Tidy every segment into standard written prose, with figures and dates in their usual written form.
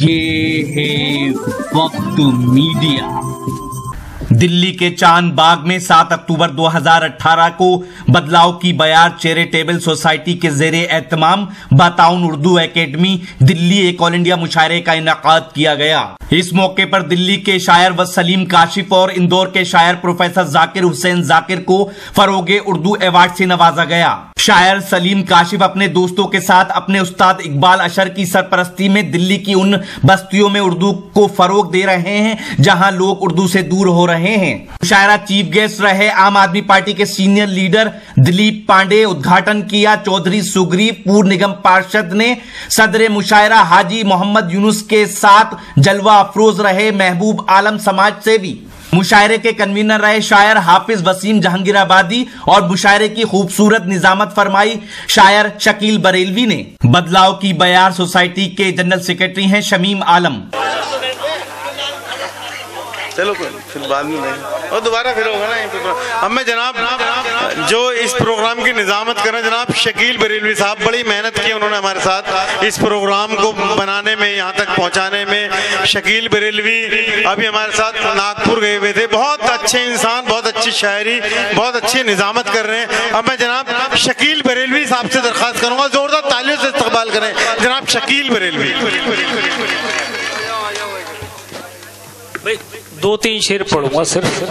یہ ہے وقت میڈیا۔ دلی کے چاند باغ میں 7 اکتوبر 2018 کو بدلاؤ کی بیار چیریٹیبل سوسائٹی کے زیر اہتمام باتعاون اردو اکیڈمی دلی ایک آل انڈیا مشاعرے کا انعقاد کیا گیا۔ اس موقع پر دلی کے شاعر وسلیم کاشف اور اندور کے شاعر پروفیسر ذاکر حسین ذاکر کو فروغ اردو ایوارڈ سے نوازا گیا۔ شاعر سلیم کاشف اپنے دوستوں کے ساتھ اپنے استاد اقبال اشر کی سرپرستی میں دلی کی ان بستیوں میں اردو کو فروغ دے رہے ہیں جہاں لوگ اردو سے دور ہو رہے ہیں۔ مشاعرہ چیف گیسٹ رہے عام آدمی پارٹی کے سینئر لیڈر دلیپ پانڈے، ادگھاٹن کیا چودھری سگریو، پور نگم پارشد نے۔ صدر مشاعرہ حاجی محمد یونس کے ساتھ جلوہ افروز رہے محبوب عالم سماج سیوی۔ مشاعرے کے کنوینر رہے شاعر حافظ وسیم جہانگیر آبادی اور مشاعرے کی خوبصورت نظامت فرمائی شاعر شکیل بریلوی نے۔ بدلاؤ کی بیار سوسائٹی کے جنرل سیکرٹری ہیں شمیم عالم۔ چلو پھر بعد میں اور دوبارہ پھر ہوگا نا۔ اب میں جناب جو اس پروگرام کی نظامت کریں جناب شکیل بریلوی صاحب، بڑی محنت کی انہوں نے ہمارے ساتھ اس پروگرام کو بنانے میں، یہاں تک پہنچانے میں۔ شکیل بریلوی ابھی ہمارے ساتھ ناگپور گئے ہوئے تھے، بہت اچھے انسان، بہت اچھی شاعری، بہت اچھی نظامت کر رہے ہیں۔ اب میں جناب شکیل بریلوی صاحب سے درخواست کروں گا زوردار تالیوں سے استقبال کریں جناب شکیل بریلوی۔ 2-3 شعر پڑھوں گا صرف،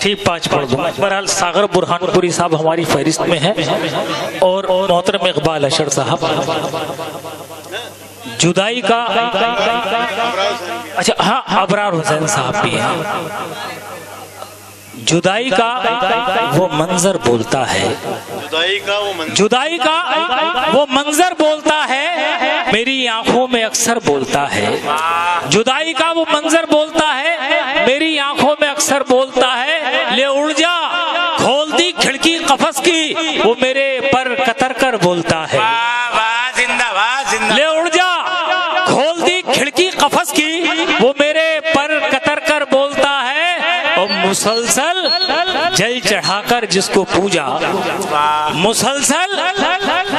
ٹھیک 5 پڑھ دوں گا۔ بہرحال ساغر برہان پوری صاحب ہماری فہرست میں ہیں اور محترم اقبال اشر صاحب۔ جدائی کا اچھا ہاں ابرار حسین صاحب بھی ہیں۔ جدائی کا وہ منظر بولتا ہے، جدائی کا وہ منظر بولتا ہے، میری آنکھوں میں اکثر بولتا ہے۔ جدائی کا وہ منظر بولتا ہے، میری آنکھوں میں اکثر بولتا ہے۔ لے اڑ جا کھول دی کھڑکی قفس کی، وہ میرے پر کتر کر بولتا ہے۔ لے اڑ جا کھول دی کھڑکی قفس کی، وہ میرے پر کتر کر بولتا ہے۔ اور مسلسل جل چڑھا کر جس کو پوجا، مسلسل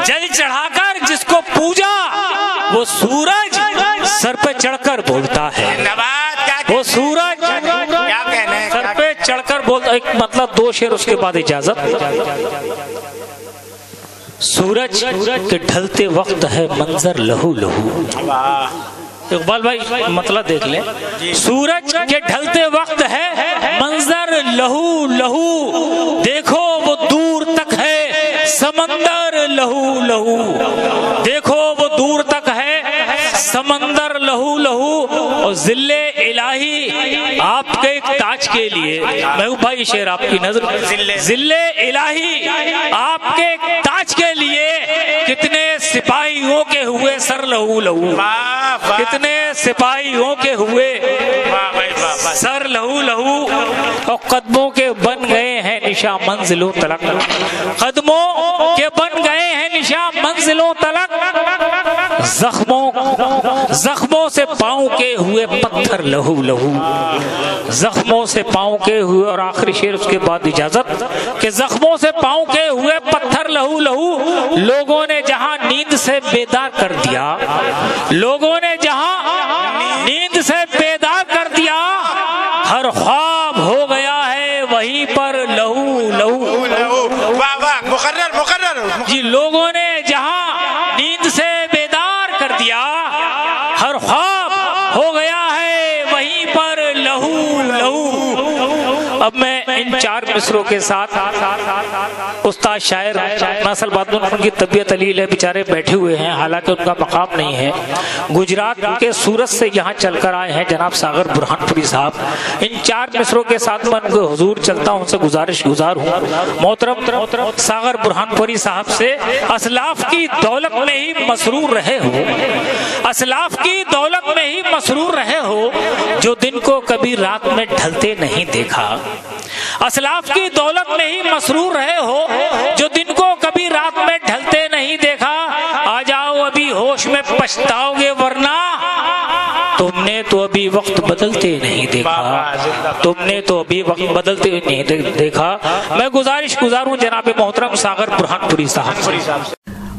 جل چڑھا کر جس کو پوجا، وہ سورج سر پہ چڑھ کر بولتا ہے۔ وہ سورج سر پہ چڑھ کر بولتا ہے۔ ایک مطلب 2 شعر اس کے بعد اجازت۔ سورج کے ڈھلتے وقت ہے منظر لہو لہو۔ اقبال بھائی مطلب دیکھ لیں۔ سورج کے ڈھلتے وقت ہے منظر لہو لہو، دیکھو وہ دور تک ہے سمندر لہو لہو، دیکھو وہ دور تک ہے سمندر لہو لہو۔ اور ذل الہی آپ کے ایک تاج کے لیے، محبوب بھائی شعر آپ کی نظر، ذل الہی آپ کے ایک تاج کے لیے کتنے سپاہیوں کے ہوئے سر لہو لہو، کتنے سپاہیوں کے ہوئے سر لہو لہو۔ اور قدموں کے بن گئے ہیں نشاں منزلوں تلک، قدموں کے بن گئے ہیں نشاں منزلوں تلک، زخموں سے پاؤں کے ہوئے پتھر لہو لہو، زخموں سے پاؤں کے ہوئے۔ اور آخری شعر اس کے بعد اجازت کہ زخموں سے پاؤں کے ہوئے پتھر لہو لہو، لوگوں نے جہاں نیند سے بیدار کر دیا، لوگوں نے جہاں نیند سے بیدار کر دیا، ہر خواب ہو گیا ہے وہیں پر لہو لہو۔ جی لوگوں نے جہاں نیند سے بیدار کر دیا، ہر خواب ہو گیا ہے وہیں پر لہو لہو۔ اب میں ان 4 مصروں کے ساتھ استاد شاعر ناصر بادل، ان کی طبیعت علیل ہے، بیچارے بیٹھے ہوئے ہیں، حالانکہ ان کا مقام نہیں ہے، گجرات کے سورت سے یہاں چل کر آئے ہیں جناب ساغر برہان پوری صاحب۔ ان 4 مصروں کے ساتھ میں ان کو حضور چلتا ہوں، ان سے گزارش گزار ہوں محترم ساغر برہان پوری صاحب سے، اسلاف کی دولت میں ہی مسرور رہے ہو، اسلاف کی دولت میں ہی مسرور رہے ہو، جو دن کو کبھی رات میں ڈھلتے نہیں دیکھا، اسلاف کی دولت میں ہی مسرور رہے ہو، جو دن کو کبھی رات میں ڈھلتے نہیں دیکھا۔ آ جاؤ ابھی ہوش میں پچھتاؤ گے ورنہ تم نے تو ابھی وقت بدلتے نہیں دیکھا، تم نے تو ابھی وقت بدلتے نہیں دیکھا۔ میں گزارش گزار ہوں جناب محترم ساغر برہان پوری صاحب۔